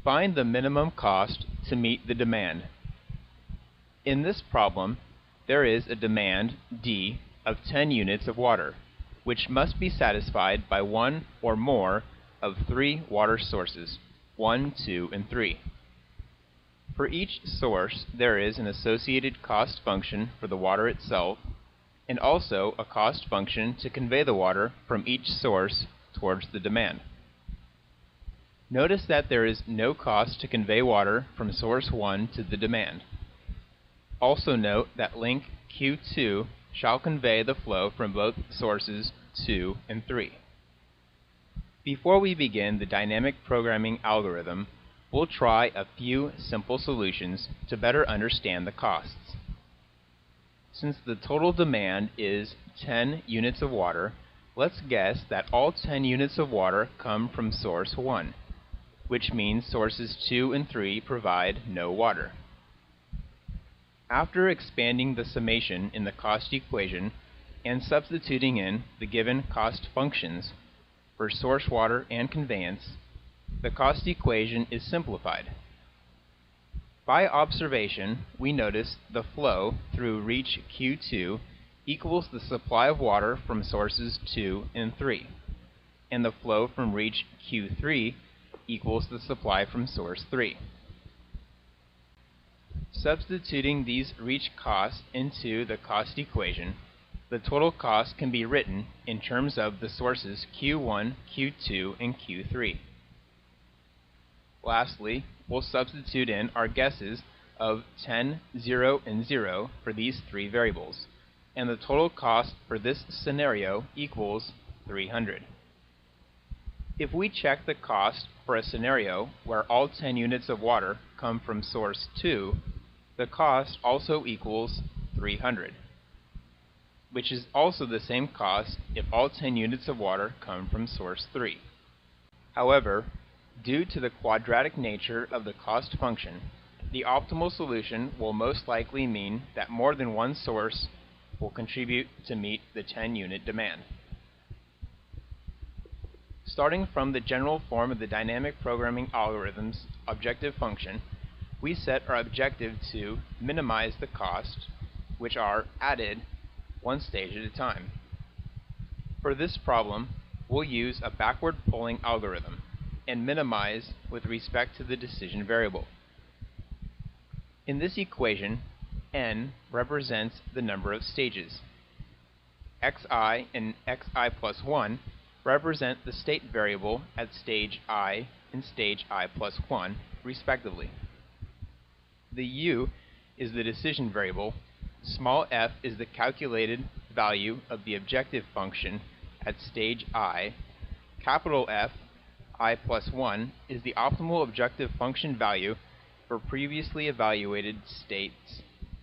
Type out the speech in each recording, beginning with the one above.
Find the minimum cost to meet the demand. In this problem, there is a demand, D, of 10 units of water, which must be satisfied by one or more of three water sources, 1, 2, and 3. For each source, there is an associated cost function for the water itself, and also a cost function to convey the water from each source towards the demand. Notice that there is no cost to convey water from source 1 to the demand. Also note that link Q2 shall convey the flow from both sources 2 and 3. Before we begin the dynamic programming algorithm, we'll try a few simple solutions to better understand the costs. Since the total demand is 10 units of water, let's guess that all 10 units of water come from source 1, which means sources 2 and 3 provide no water. After expanding the summation in the cost equation and substituting in the given cost functions for source water and conveyance, the cost equation is simplified. By observation, we notice the flow through reach Q2 equals the supply of water from sources 2 and 3, and the flow from reach Q3 equals the supply from source 3. Substituting these reach costs into the cost equation, the total cost can be written in terms of the sources Q1, Q2, and Q3. Lastly, we'll substitute in our guesses of 10, 0, and 0 for these three variables, and the total cost for this scenario equals 300. If we check the cost for a scenario where all 10 units of water come from source 2, the cost also equals 300, which is also the same cost if all 10 units of water come from source 3. However, due to the quadratic nature of the cost function, the optimal solution will most likely mean that more than one source will contribute to meet the 10-unit demand. Starting from the general form of the dynamic programming algorithm's objective function, we set our objective to minimize the costs, which are added one stage at a time. For this problem, we'll use a backward polling algorithm and minimize with respect to the decision variable. In this equation, n represents the number of stages. xi and xi plus 1 represent the state variable at stage I and stage I plus 1, respectively. The u is the decision variable, small f is the calculated value of the objective function at stage I, capital F, I plus 1, is the optimal objective function value for previously evaluated states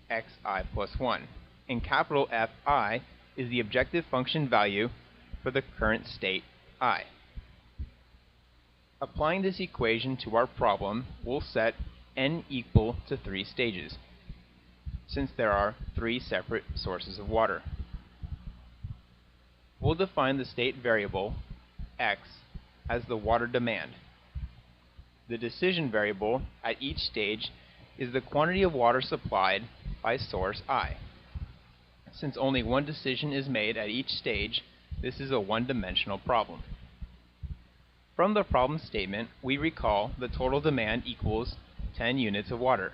xi plus 1, and capital Fi is the objective function value for the current state I. Applying this equation to our problem, we'll set n equal to 3 stages, since there are 3 separate sources of water. We'll define the state variable, x, as the water demand. The decision variable at each stage is the quantity of water supplied by source I. Since only one decision is made at each stage, this is a one-dimensional problem. From the problem statement, we recall the total demand equals 10 units of water.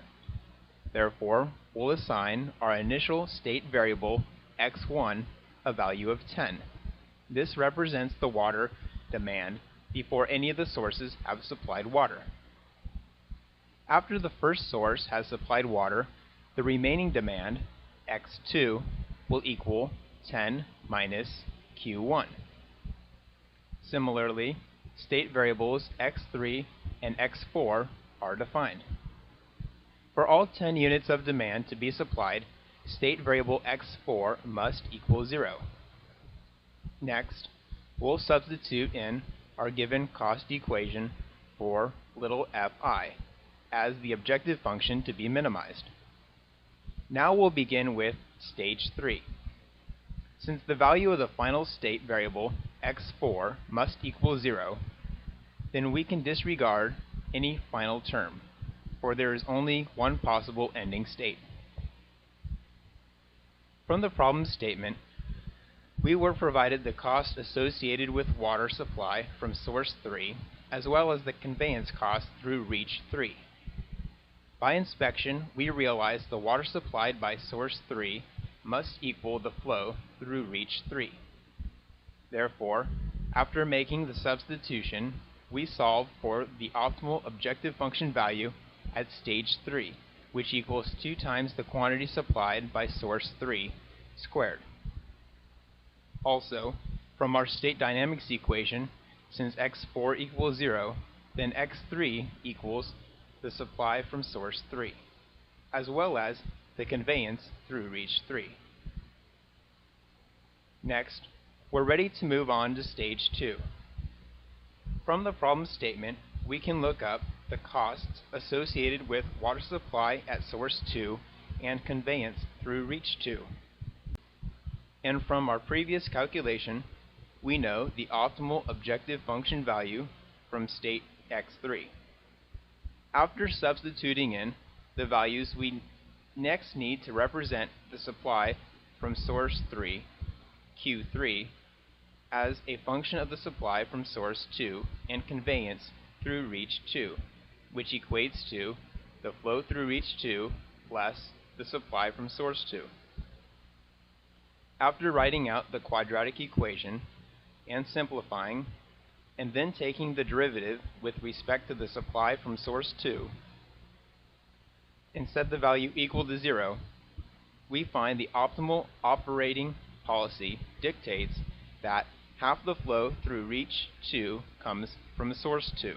Therefore, we'll assign our initial state variable x1 a value of 10. This represents the water demand before any of the sources have supplied water. After the first source has supplied water, the remaining demand, x2, will equal 10 minus q1. Similarly, state variables x3 and x4 are defined. For all 10 units of demand to be supplied, state variable x4 must equal 0. Next, we'll substitute in our given cost equation for little fi as the objective function to be minimized. Now we'll begin with stage 3. Since the value of the final state variable x4 must equal 0, then we can disregard any final term, for there is only one possible ending state. From the problem statement, we were provided the cost associated with water supply from source 3, as well as the conveyance cost through reach 3. By inspection, we realized the water supplied by source 3 must equal the flow through reach 3. Therefore, after making the substitution, we solve for the optimal objective function value at stage 3, which equals 2 times the quantity supplied by source 3 squared. Also, from our state dynamics equation, since x4 equals 0, then x3 equals the supply from source 3, as well as the conveyance through reach 3. Next, we're ready to move on to stage 2. From the problem statement, we can look up the costs associated with water supply at source 2 and conveyance through reach 2. And from our previous calculation, we know the optimal objective function value from state x3. After substituting in the values, we next need to represent the supply from source 3, Q3, as a function of the supply from source 2 and conveyance through reach 2, which equates to the flow through reach 2 less the supply from source 2. After writing out the quadratic equation and simplifying, and then taking the derivative with respect to the supply from source 2, and set the value equal to 0, we find the optimal operating policy dictates that half the flow through reach 2 comes from source 2.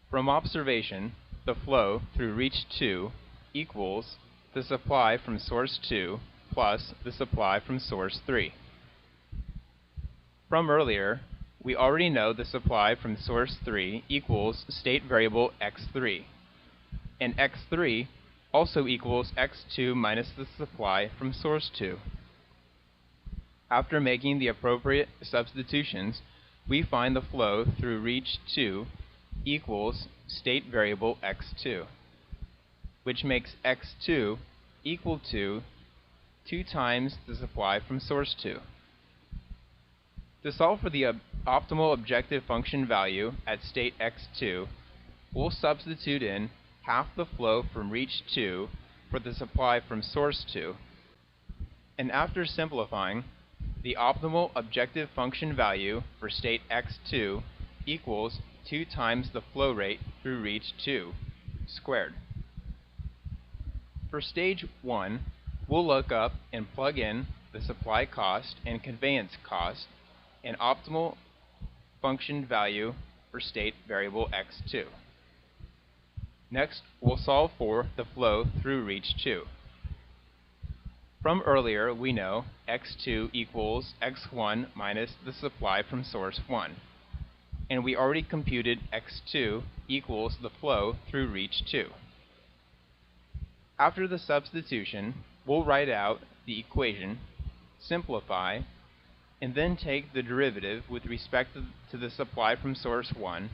From observation, the flow through reach 2 equals the supply from source 2 plus the supply from source 3. From earlier, we already know the supply from source 3 equals state variable x3, and x3 also equals x2 minus the supply from source 2. After making the appropriate substitutions, we find the flow through reach 2 equals state variable x2, which makes x2 equal to 2 times the supply from source 2. To solve for the optimal objective function value at state x2, we'll substitute in half the flow from reach 2 for the supply from source 2, and after simplifying, the optimal objective function value for state x2 equals 2 times the flow rate through reach 2 squared. For stage 1, we'll look up and plug in the supply cost and conveyance cost and optimal function value for state variable x2. Next, we'll solve for the flow through reach 2. From earlier, we know x2 equals x1 minus the supply from source 1, and we already computed x2 equals the flow through reach 2. After the substitution, we'll write out the equation, simplify, and then take the derivative with respect to the supply from source 1,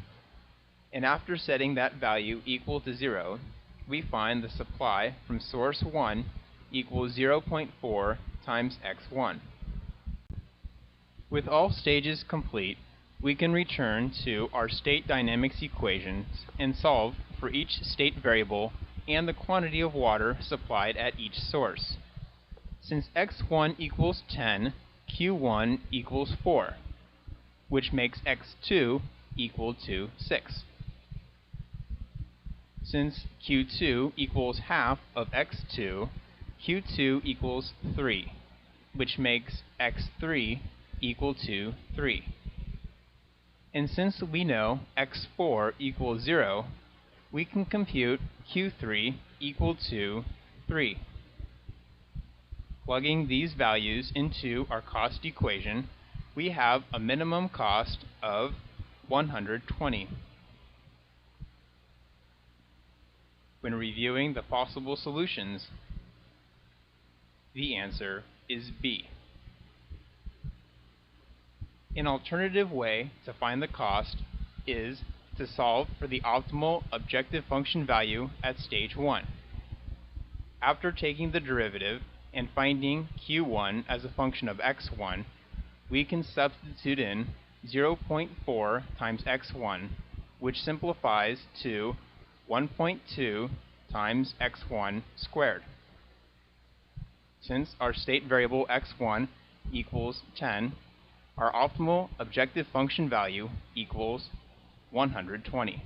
and after setting that value equal to 0, we find the supply from source 1 equals 0.4 times x1. With all stages complete, we can return to our state dynamics equations and solve for each state variable and the quantity of water supplied at each source. Since x1 equals 10, q1 equals 4, which makes x2 equal to 6. Since q2 equals half of x2, q2 equals 3, which makes x3 equal to 3. And since we know x4 equals 0, we can compute q3 equal to 3. Plugging these values into our cost equation, we have a minimum cost of 120. When reviewing the possible solutions, the answer is B. An alternative way to find the cost is to to solve for the optimal objective function value at stage 1. After taking the derivative and finding q1 as a function of x1, we can substitute in 0.4 times x1, which simplifies to 1.2 times x1 squared. Since our state variable x1 equals 10, our optimal objective function value equals 120.